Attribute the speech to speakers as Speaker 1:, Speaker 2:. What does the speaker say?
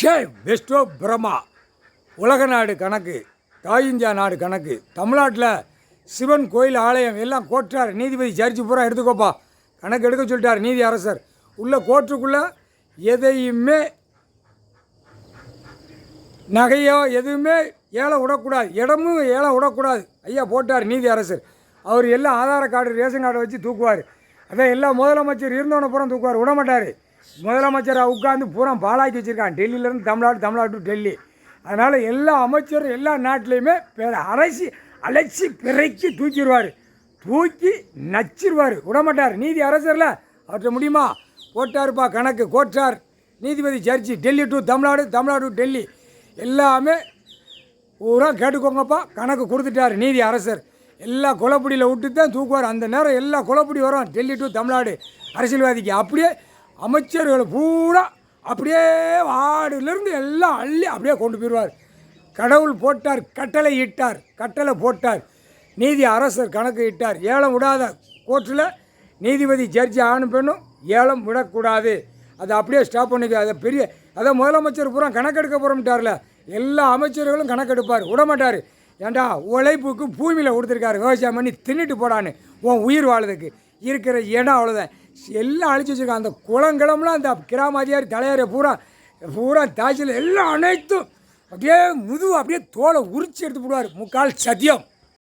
Speaker 1: Best of Brahma உலக நாடு கணக்கு, தாய் இந்தியா நாடு கணக்கு, தமிழ்நாட்டில் சிவன் கோயில் ஆலயம் எல்லாம் கோட்டார் நீதிபதி ஜட்ஜி பூரா எடுத்துக்கோப்பா கணக்கு எடுக்க சொல்லிட்டார் நீதி அரசர். உள்ள கோர்ட்டுக்குள்ளே எதையுமே நகையோ எதுவுமே ஏழை விடக்கூடாது, இடமும் ஏழை விடக்கூடாது ஐயா போட்டார் நீதி அரசர். அவர் எல்லாம் ஆதார கார்டு ரேஷன் கார்டை வச்சு தூக்குவார். அதான் எல்லா முதலமைச்சர் இருந்தவனை பூரா தூக்குவார், விட மாட்டார். முதலமைச்சராக உட்காந்து பூரா பாலாக்கி வச்சுருக்கான், டெல்லியிலேருந்து தமிழ்நாடு டு டெல்லி. அதனால் எல்லா அமைச்சரும் எல்லா நாட்டிலையுமே அழைச்சி பிறைக்கி தூக்கி நச்சிருவார், விடமாட்டார். நீதி அரசரில் அவர்கிட்ட முடியுமா? போட்டாருப்பா கணக்கு கோட்டார் நீதிபதி ஜட்ஜி, டெல்லி டு தமிழ்நாடு டு டெல்லி எல்லாமே பூரா கேட்டுக்கோங்கப்பா. கணக்கு கொடுத்துட்டார் நீதி அரசர். எல்லா குளப்படியில் விட்டு தான் தூக்குவார். அந்த நேரம் எல்லா குளப்படி வரும் டெல்லி டு தமிழ்நாடு அரசியல்வாதிக்கு. அப்படியே அமைச்சர்கள் பூரா அப்படியே வார்டுலேருந்து எல்லாம் அள்ளி அப்படியே கொண்டு போயிடுவார். கடவுள் போட்டார், கட்டளை போட்டார். நீதி அரசர் கணக்கு இட்டார். ஏலம் விடாத கோர்ட்டில் நீதிபதி ஜட்ஜி ஆணும் பெண்ணும் ஏலம் விடக்கூடாது, அதை அப்படியே ஸ்டாப் பண்ணிக்க. அதை அதை முதலமைச்சர் பூரா கணக்கெடுக்க போகிறோம்ட்டார்ல, எல்லா அமைச்சர்களும் கணக்கெடுப்பார், விடமாட்டார். ஏண்டா உழைப்புக்கு பூமியில் கொடுத்துருக்காரு, விவசாயம் பண்ணி தின்னுட்டு போடான்னு, உன் உயிர் வாழதுக்கு இருக்கிற இடம் அவ்வளோதான். எல்லாம் அழிச்சு வச்சுருக்கான். அந்த குளங்கிழமெலாம் அந்த கிராமதியார் தலையாரை பூரா தாய்ச்சல் எல்லாம் அனைத்தும் அப்படியே அப்படியே தோலை உரிச்சு எடுத்து போடுவார். முக்கால் சத்தியம்.